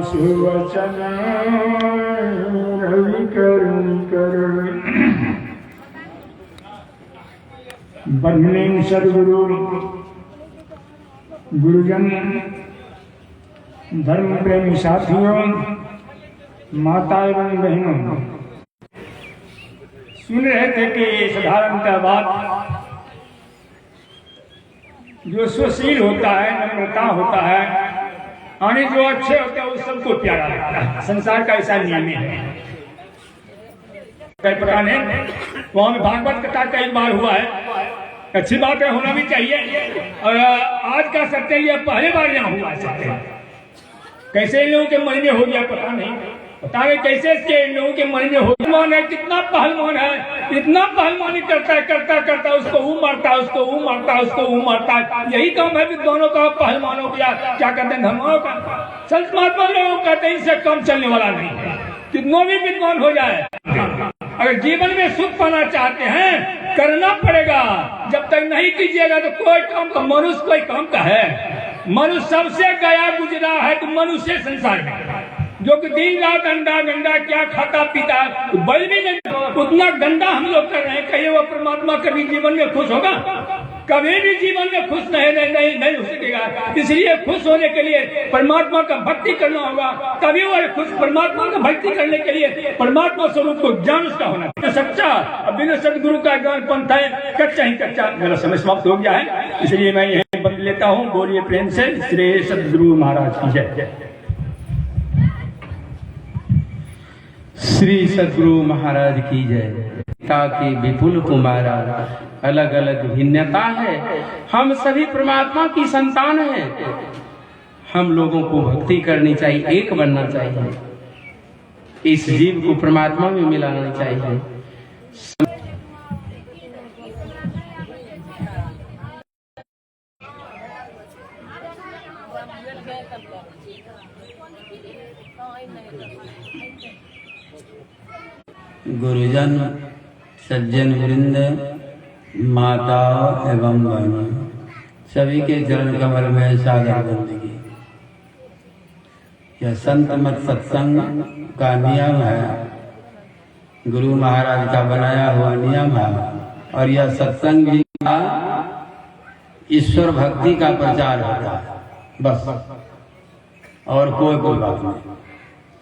शिवचन रवि कर बंधने सदगुरु गुरुजन धर्म प्रेमी साथियों, माता एवं बहनों, सुन रहे थे कि साधारणतः बात जो सुशील होता है, नम्रता होता है, और जो अच्छे होते हैं वो सबको प्यारा लगता है। संसार का ऐसा नियम है। कई प्रकार ने वहां में भागवत कथा कई बार हुआ है, अच्छी बात है, होना भी चाहिए। और आज का सत्य ये पहले बार यहाँ हुआ सत्य। कैसे इन लोगों के मन में हो गया पता नहीं, पता नहीं कैसे इसके इन लोगों के मन में हो गया। कितना पहलवान है, इतना पहलवानी करता है, करता उसको वो मारता है, उसको वो मारता है, उसको वो मारता है। यही काम है विद्वानों का, पहलवानों का, क्या कहते हैं, धर्माओं का। संत महात्मा लोग कहते हैं इससे कम चलने वाला नहीं है। कितना भी विद्वान हो जाए, अगर जीवन में सुख पाना चाहते हैं करना पड़ेगा। जब तक नहीं कीजिएगा तो कोई काम का, मनुष्य कोई काम का है। मनुष्य सबसे गया गुजरा है तो मनुष्य संसार में, जो कि दिन रात अंडा गंडा क्या खाता पीता, बल भी नहीं, उतना गंदा हम लोग कर रहे हैं। कहिए वो परमात्मा कभी जीवन में खुश होगा? कभी भी जीवन में खुश नहीं हो सकेगा। इसलिए खुश होने के लिए परमात्मा का भक्ति करना होगा। तभी वो खुश, परमात्मा का भक्ति करने के लिए परमात्मा स्वरूप को ज्ञान उसका होना सच्चा। अब बिना सदगुरु का ज्ञान पंथ है कच्चा ही कच्चा। मेरा समय समाप्त हो गया है, इसलिए मैं यही बंद लेता हूँ। बोलिए प्रेम से श्री सदगुरु महाराज की जय। श्री सदगुरु महाराज की जय। ताकि विपुल कुमारा अलग अलग भिन्नता है, हम सभी परमात्मा की संतान हैं। हम लोगों को भक्ति करनी चाहिए, एक बनना चाहिए, इस जीव को परमात्मा में मिलाना चाहिए। गुरुजन, सज्जन वृंद, माता एवं बहनों, सभी के चरण कमल में सादर बंदगी। यह संत मत सत्संग का नियम है, गुरु महाराज का बनाया हुआ नियम है। और यह सत्संग भी ईश्वर भक्ति का प्रचार होता है, बस, और कोई बात नहीं।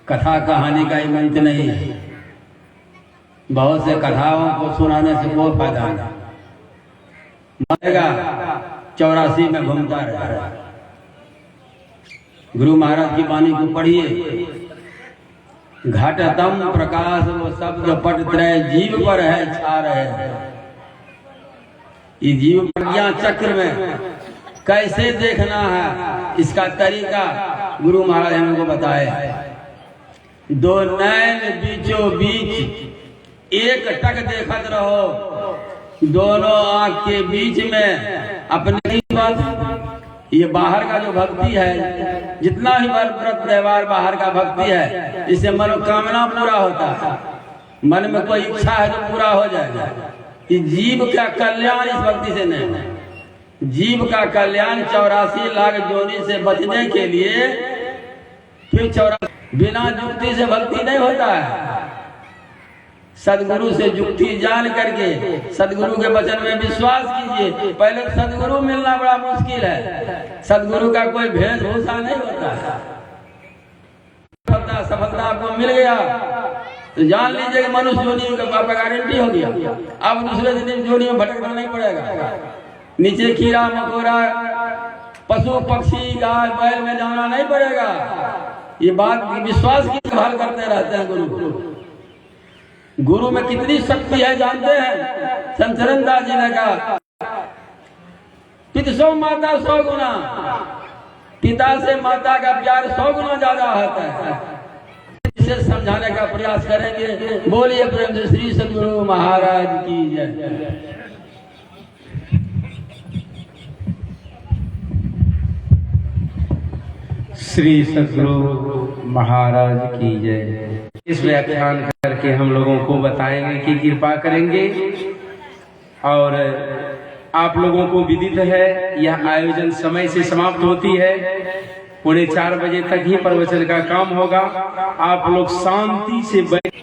कथा कहानी का ही मंच नहीं है। बहुत से कथाओं को सुनाने से कोई फायदा नहीं, मरेगा 84 में घूमता रहेगा। गुरु महाराज की वाणी को पढ़िए। घटतम प्रकाश वो शब्द पट त्रय जीव पर है छा रहे हैं। ये जीव प्रज्ञा चक्र में कैसे देखना है, इसका तरीका गुरु महाराज हमको बताए। दो नैन बीचों बीच एक टक देखत रहो, दोनों आंख के बीच में अपनी बात। ये बाहर का जो भक्ति है, जितना ही व्रत व्यवहार बाहर का भक्ति है, इससे मनोकामना पूरा होता है। मन में कोई इच्छा है तो पूरा हो जाएगा। कि जीव का कल्याण इस भक्ति से नहीं, जीव का कल्याण 84 लाख जोनी से बचने के लिए फिर 84 बिना युक्ति से भक्ति नहीं होता है। सदगुरु से युक्ति जान करके सदगुरु के वचन में विश्वास कीजिए। पहले सदगुरु मिलना बड़ा मुश्किल है, सदगुरु का कोई वेशभूषा नहीं होता है। सफलता आपको मिल गया तो जान लीजिए कि मनुष्य योनि का आपका गारंटी हो गया। अब दूसरे दिन योनि में भटकना नहीं पड़ेगा। नीचे कीड़ा मकोड़ा पशु पक्षी गाय बैल में जाना नहीं पड़ेगा। ये बात विश्वास की संभाल करते रहते हैं। गुरु में कितनी शक्ति है जानते हैं? संत चरणदास जी ने कहा, पिता सौ माता 100 गुना, पिता से माता का प्यार 100 गुना ज्यादा होता है। इसे समझाने का प्रयास करेंगे। बोलिए प्रेम से श्री सदगुरु महाराज की जय। श्री सदगुरु महाराज की जय। इस व्याख्यान करके हम लोगों को बताएंगे कि कृपा करेंगे और आप लोगों को विदित है यह आयोजन समय से समाप्त होती है, 4:30 बजे तक ही प्रवचन का काम होगा। आप लोग शांति से बैठ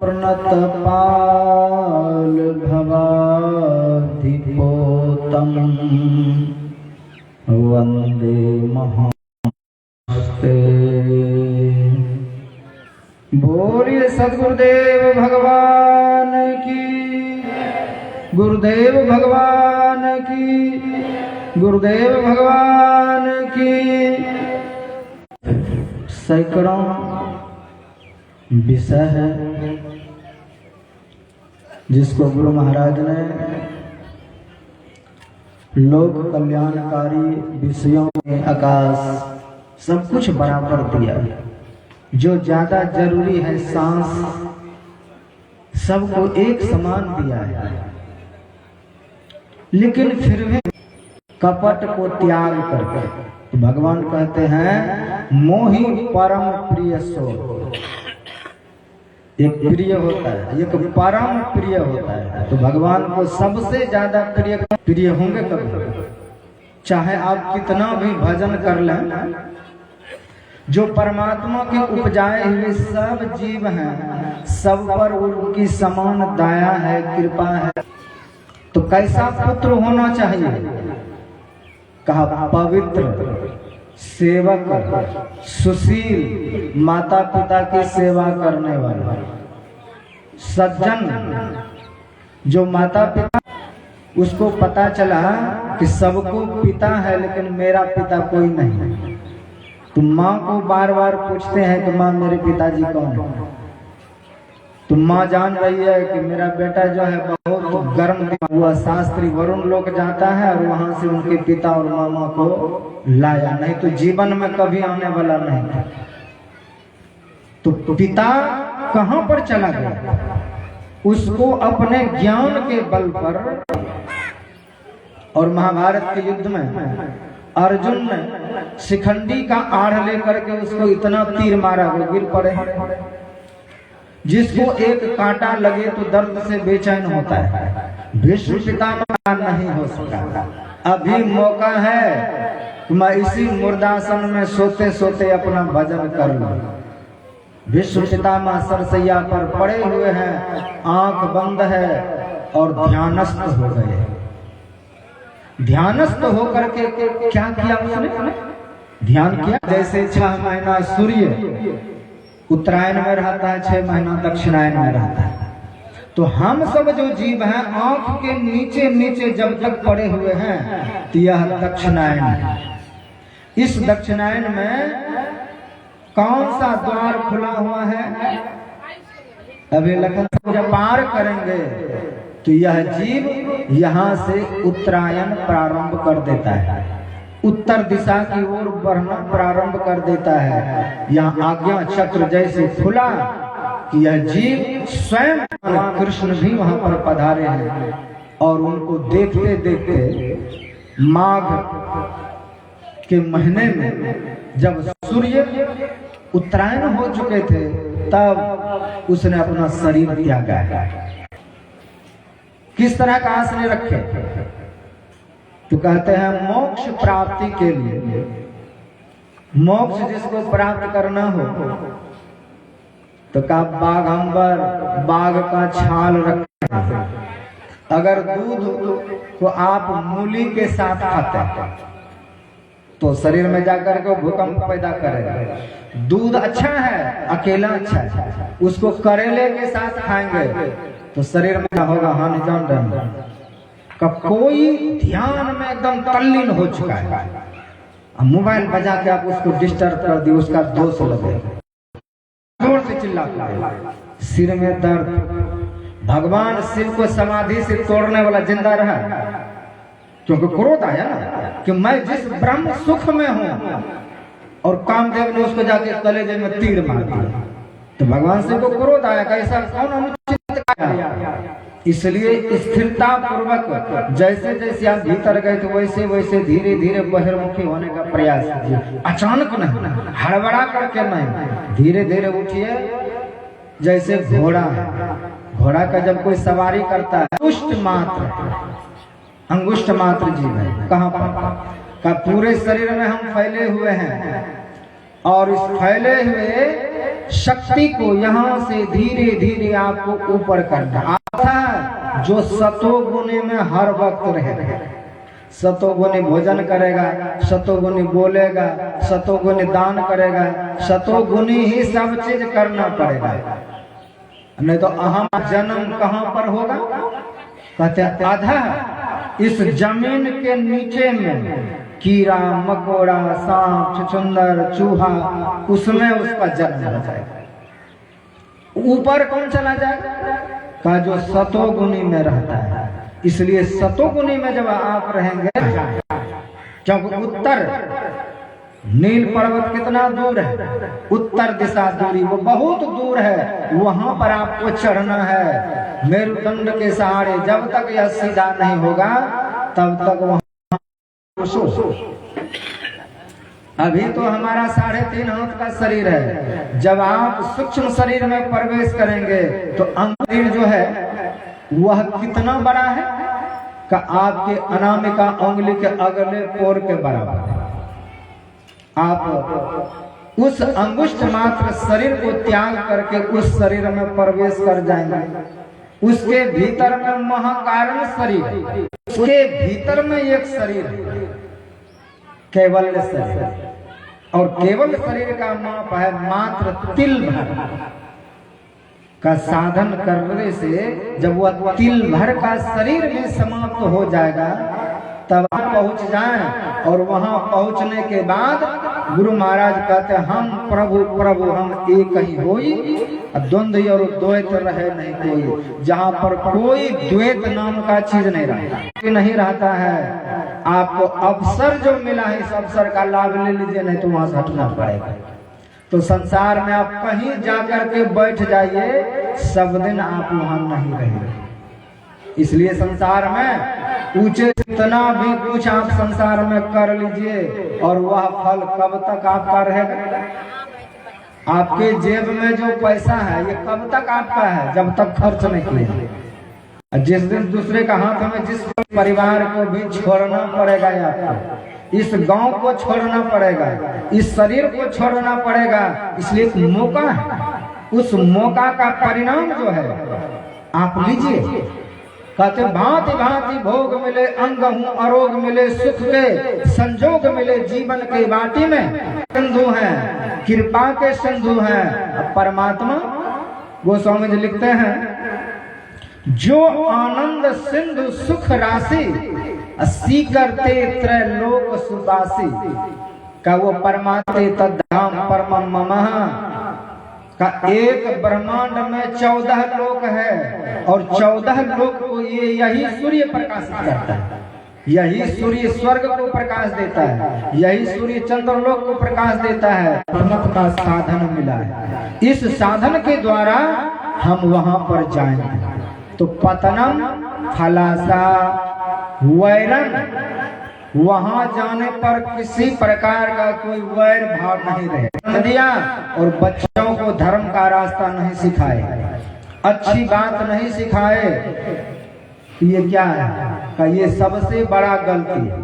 प्रणतपाल भवाधिपोतम वंदे महास्ते। बोलिए सद्गुरुदेव भगवान की, गुरुदेव भगवान की, गुरुदेव भगवान की। सैकड़ों विषय है जिसको गुरु महाराज ने लोक कल्याणकारी विषयों में आकाश सब कुछ बराबर दिया। जो ज्यादा जरूरी है सांस सबको एक समान दिया है, लेकिन फिर भी कपट को त्याग करके तो भगवान कहते हैं मोहि परम प्रिय सो। एक प्रिय होता है, एक परम प्रिय होता है। तो भगवान को सबसे ज्यादा प्रिय होंगे कभी, चाहे आप कितना भी भजन कर लें। जो परमात्मा के उपजाए हुए सब जीव हैं, सब पर उनकी समान दया है, कृपा है। तो कैसा पुत्र होना चाहिए? कहा पवित्र, सेवक, सुशील, माता पिता की सेवा करने वाला, सज्जन। जो माता पिता, उसको पता चला कि सबको पिता है लेकिन मेरा पिता कोई नहीं। तो माँ को बार बार पूछते हैं कि माँ मेरे पिताजी कौन है? तो माँ जान रही है कि मेरा बेटा जो है बहुत गर्म हुआ, शास्त्री वरुण लोक जाता है और वहां से उनके पिता और मामा को लाया, नहीं तो जीवन में कभी आने वाला नहीं था। तो पिता कहां पर चला गया? उसको अपने ज्ञान के बल पर। और महाभारत के युद्ध में अर्जुन ने शिखंडी का आड़ लेकर के उसको इतना तीर मारा वो गिर पड़े। जिसको एक कांटा लगे तो दर्द से बेचैन होता है। विश्व पितामह नहीं हो सका। अभी मौका है कि मैं इसी मुर्दासन में सोते सोते अपना भजन कर लूं। विश्व पितामह सरसैया पर पड़े हुए हैं, आंख बंद है और ध्यानस्थ हो गए। ध्यानस्थ होकर के क्या किया उसने? ध्यान किया। जैसे 6 महीना सूर्य उत्तरायण में रहता है, 6 महीना दक्षिणायन में रहता है। तो हम सब जो जीव हैं आंख के नीचे नीचे जब तक पड़े हुए हैं तो यह दक्षिणायन है। इस दक्षिणायन में कौन सा द्वार खुला हुआ है? अभी लखन जब पार करेंगे तो यह जीव यहाँ से उत्तरायण प्रारंभ कर देता है, उत्तर दिशा की ओर बढ़ना प्रारंभ कर देता है। यहाँ आज्ञा चक्र जैसे खुला कि यह जीव स्वयं कृष्ण भी वहां पर पधारे हैं। और उनको देखते देखते माघ के महीने में जब सूर्य उत्तरायण हो चुके थे तब उसने अपना शरीर त्यागा। किस तरह का आसने रखे? तो कहते हैं मोक्ष प्राप्ति के लिए। मोक्ष जिसको प्राप्त करना हो तो का बाघंबर, बाघ का छाल रखना। अगर दूध को आप मूली के साथ खाते हैं तो शरीर में जाकर के भूकंप पैदा करेगा। दूध अच्छा है, अकेला अच्छा है, उसको करेले के साथ खाएंगे तो शरीर में होगा हानि। जान रहे का कोई ध्यान में एकदम तल्लीन हो चुका है, मोबाइल बजा के आप उसको डिस्टर्ब कर दिए, उसका दोष लगे, जोर से चिल्लाता है, सिर में दर्द। भगवान शिव को समाधि से तोड़ने वाला जिंदा रहा, क्योंकि क्रोध आया ना कि मैं जिस ब्रह्म सुख में हूं, और कामदेव ने उसको जाके कलेजे में तीर मार दिया। तो भगवान शिव को क्रोध आया, कैसा कौन अनुचित आया? इसलिए स्थिरता पूर्वक जैसे जैसे आप भीतर गए तो वैसे वैसे धीरे धीरे बहिर्मुखी होने का प्रयास कीजिए। अचानक नहीं, हड़बड़ा करके नहीं, धीरे धीरे उठिए। जैसे घोड़ा है, घोड़ा का जब कोई सवारी करता है अंगुष्ठ मात्र जीव है। कहाँ पर का पूरे शरीर में हम फैले हुए हैं और इस फैले हुए शक्ति को यहाँ से धीरे धीरे आपको ऊपर करना आता, जो सतोगुणी में हर वक्त रहेगा। सतोगुणी भोजन करेगा, सतोगुणी बोलेगा, सतोगुणी दान करेगा, सतोगुणी ही सब चीज करना पड़ेगा। नहीं तो अहम जन्म कहाँ पर होगा? कहते आधा इस जमीन के नीचे में कीड़ा मकोड़ा सांप छुछुंदर चूहा, उसमें उसका जन्म हो जाएगा। ऊपर कौन चला जाएगा? का जो सतोगुणी में रहता है। इसलिए सतोगुणी में जब आप रहेंगे, क्योंकि उत्तर नील पर्वत कितना दूर है, उत्तर दिशा दूरी वो बहुत दूर है, वहां पर आपको चढ़ना है मेरुदंड के सहारे। जब तक यह सीधा नहीं होगा तब तक वहां अभी तो हमारा 3.5 हाथ का शरीर है। जब आप सूक्ष्म शरीर में प्रवेश करेंगे तो अंग जो है वह कितना बड़ा है का आपके अनामिका उंगली के अगले पोर के बराबर है। आप उस अंगुष्ठ मात्र शरीर को त्याग करके उस शरीर में प्रवेश कर जाएंगे। उसके भीतर में महाकारण शरीर, उसके भीतर में एक शरीर केवल शरीर, और केवल शरीर का माप है मात्र तिल भर का साधन करने से। जब वह तिल भर का शरीर में समाप्त हो जाएगा तब आप पहुंच जाएं, और वहां पहुंचने के बाद गुरु महाराज कहते हैं हम प्रभु प्रभु हम एक ही होई, द्वंद्व और द्वैत रहे नहीं कोई। जहां पर कोई द्वैत नाम का चीज नहीं रहता है। आपको अवसर जो मिला है इस अवसर का लाभ ले लीजिए, नहीं तो वहां से हटना पड़ेगा। तो संसार में आप कहीं जाकर के बैठ जाइए, सब दिन आप वहां नहीं रहेंगे। इसलिए संसार में ऊंचे जितना भी कुछ आप संसार में कर लीजिए और वह फल कब तक आपका रहेगा? आपके जेब में जो पैसा है ये कब तक आपका है? जब तक खर्च नहीं किए। जिस दिन दूसरे का हाथ में, जिस परिवार को भी छोड़ना पड़ेगा, आपको इस गांव को छोड़ना पड़ेगा, इस शरीर को छोड़ना पड़ेगा। इसलिए एक मौका है, उस मौका का परिणाम जो है आप लीजिए। कहते भांति भांति भोग मिले, अंग हूँ अरोग मिले, सुख के संजोग मिले, जीवन के बाटी में सिंधु हैं, कृपा के सिंधु हैं। परमात्मा गोस्वामी जी लिखते हैं, जो आनंद सिंधु सुख राशि सीकरते त्रैलोक सुबासी, का वो परमात्मा तद्धाम परमं ममः का एक ब्रह्मांड में 14 लोक है, और 14 लोक को यही सूर्य प्रकाशित करता है। यही सूर्य स्वर्ग को प्रकाश देता है, यही सूर्य चंद्रलोक को प्रकाश देता है। परमत का साधन मिला है, इस साधन के द्वारा हम वहां पर जाएंगे। तो पतनम फलासा वैरन, वहां जाने पर किसी प्रकार का कोई वैर भाव नहीं रहे दिया, और बच्चों को धर्म का रास्ता नहीं सिखाए, अच्छी बात नहीं सिखाए। ये क्या है का ये सबसे बड़ा गलती है।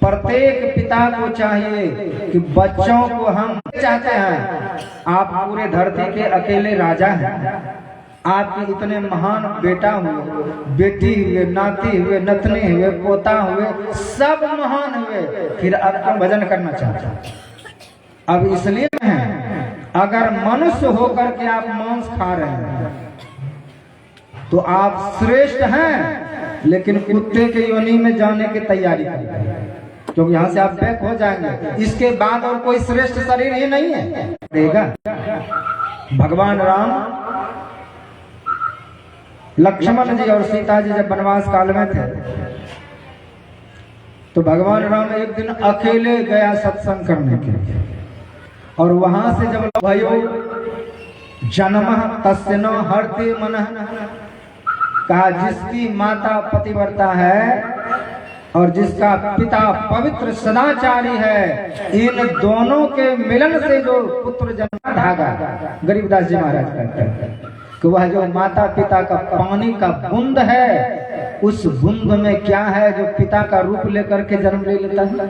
प्रत्येक पिता को चाहिए कि बच्चों को, हम चाहते हैं आप पूरे धरती के अकेले राजा हैं, आपके इतने महान बेटा हुए, बेटी हुए, नाती हुए, नतनी हुए, पोता हुए, सब महान हुए, फिर आपका भजन करना चाहते हैं। अब इसलिए हैं, अगर मनुष्य होकर के आप मांस खा रहे हैं तो आप श्रेष्ठ हैं, लेकिन कुत्ते के योनि में जाने की तैयारी करें, क्योंकि यहाँ से आप बैक हो जाएंगे। इसके बाद और कोई श्रेष्ठ शरीर ही नहीं है देगा। भगवान राम, लक्ष्मण जी और सीता जी जब वनवास काल में थे तो भगवान राम एक दिन अकेले गया सत्संग करने के लिए, और वहां से जब भयो जन्म तस्य न हरते मनः, कहा जिसकी माता पतिव्रता है और जिसका पिता पवित्र सदाचारी है, इन दोनों के मिलन से जो पुत्र जन्म धागा, गरीबदास जी महाराज कहते हैं कि वह जो माता पिता का पानी का बूंद है, उस बूंद में क्या है जो पिता का रूप लेकर के जन्म ले लेता है,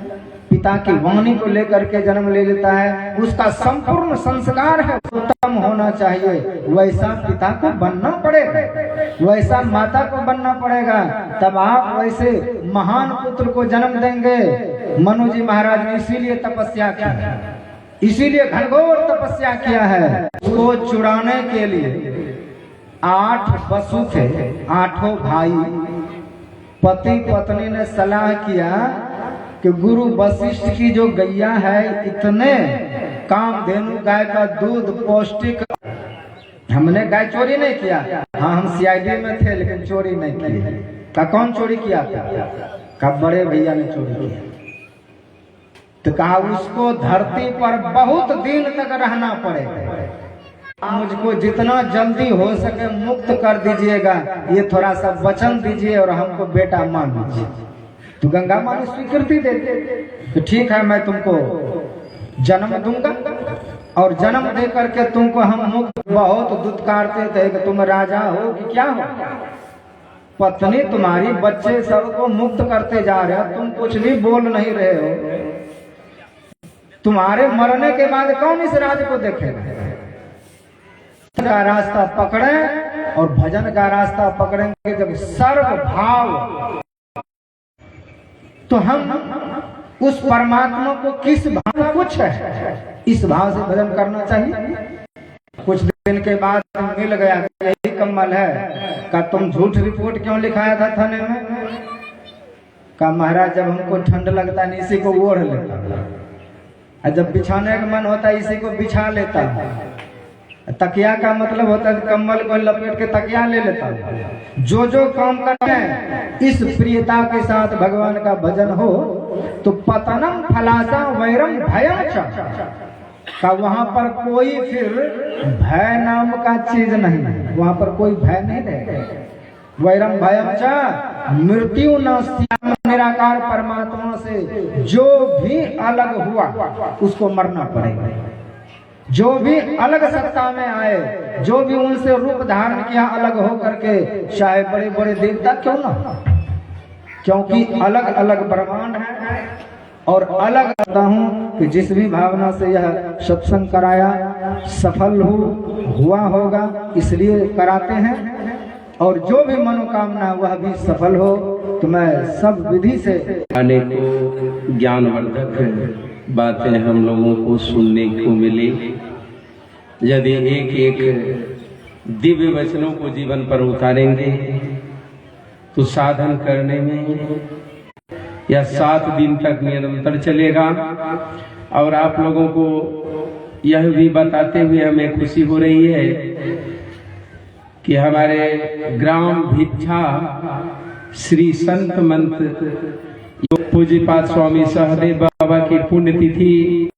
पिता की वाणी को लेकर के जन्म ले लेता है, उसका संपूर्ण संस्कार है उत्तम होना चाहिए, वैसा पिता को बनना पड़ेगा, वैसा माता को बनना पड़ेगा, तब आप वैसे महान पुत्र को जन्म देंगे। मनु जी महाराज ने इसीलिए तपस्या की, इसीलिए घनघोर तपस्या किया है। उसको चुराने के लिए 8 पशु थे, 8 भाई। पति पत्नी ने सलाह किया कि गुरु वशिष्ठ की जो गैया है, इतने कामधेनु गाय का दूध पौष्टिक, हमने गाय चोरी नहीं किया, हाँ हम सीआईडी में थे लेकिन चोरी नहीं की। का कौन चोरी किया था? का बड़े भैया ने चोरी किया। तो कहा उसको धरती पर बहुत दिन तक रहना पड़ेगा, मुझको जितना जल्दी हो सके मुक्त कर दीजिएगा, ये थोड़ा सा वचन दीजिए और हमको बेटा मान लीजिए। तो गंगा माँ ने स्वीकृति दे दी तो ठीक है, मैं तुमको जन्म दूंगा और जन्म दे करके तुमको हम मुक्त। बहुत दुत्कारते थे कि तुम राजा हो कि क्या हो, पत्नी तुम्हारी बच्चे सबको मुक्त करते जा रहे हो, तुम कुछ भी बोल नहीं रहे हो, तुम्हारे मरने के बाद कौन इस राज को देखेगा? का रास्ता पकड़े और भजन का रास्ता पकड़ेंगे जब सर्व भाव, तो हम उस परमात्मा को किस भाव, कुछ है इस भाव से भजन करना चाहिए। कुछ दिन के बाद मिल गया, यही कम्बल है, का तुम झूठ रिपोर्ट क्यों लिखाया था थाने में? का महाराज जब हमको ठंड लगता है इसी को ओढ़ लेता, जब बिछाने का मन होता है इसी को बिछा लेता। तकिया का मतलब होता है कम्बल को लपेट के तकिया ले लेता। जो काम करते हैं इस प्रियता के साथ भगवान का भजन हो तो पतनम फलासा वैरम भयम का, वहां पर कोई फिर भय नाम का चीज नहीं, वहां पर कोई भय नहीं रहेगा। वैरम भयम चा मृत्यु न, निराकार परमात्मा से जो भी अलग हुआ उसको मरना पड़ेगा। जो भी अलग सत्ता में आए, जो भी उनसे रूप धारण किया अलग हो करके, चाहे बड़े बड़े देवता क्यों ना, क्योंकि अलग अलग ब्रह्मांड है और अलग करता हूँ कि जिस भी भावना से यह सत्संग कराया सफल हुआ होगा, इसलिए कराते हैं। और जो भी मनोकामना वह भी सफल हो, तो मैं सब विधि से अनेकों ज्ञानवर्धक बातें हम लोगों को सुनने को मिली। यदि एक एक दिव्य वचनों को जीवन पर उतारेंगे तो साधन करने में यह 7 दिन तक निरंतर चलेगा। और आप लोगों को यह भी बताते हुए हमें खुशी हो रही है कि हमारे ग्राम भिक्षा श्री संत मंत्र पूज्यपाद स्वामी सहदेव बाबा की पुण्यतिथि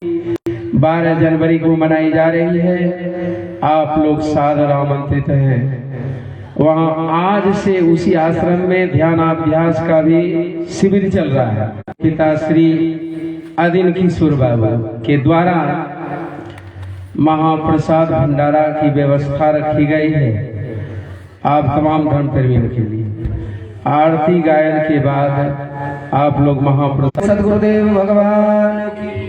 12 जनवरी को मनाई जा रही है। आप लोग सादर आमंत्रित हैं। वहाँ आज से उसी आश्रम में ध्यानाभ्यास का भी शिविर चल रहा है। पिता श्री अदिन किशोर बाबा के द्वारा महाप्रसाद भंडारा की व्यवस्था रखी गई है आप तमाम धर्म प्रेमियों के लिए। आरती गायन के बाद आप लोग महाप्रसाद। सदगुरुदेव भगवान की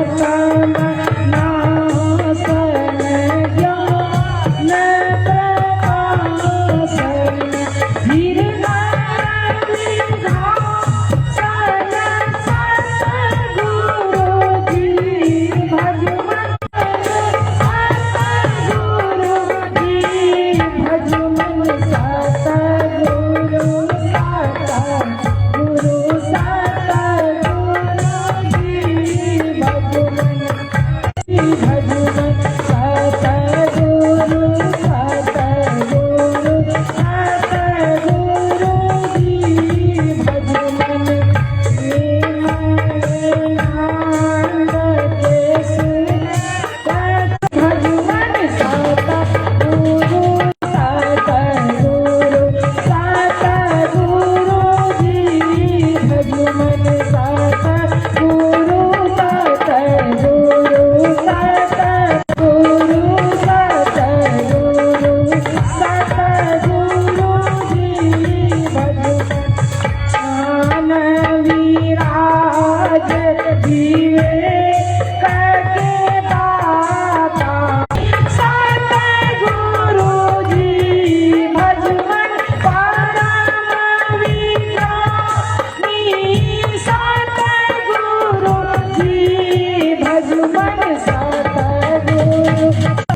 Brahma मन साता रो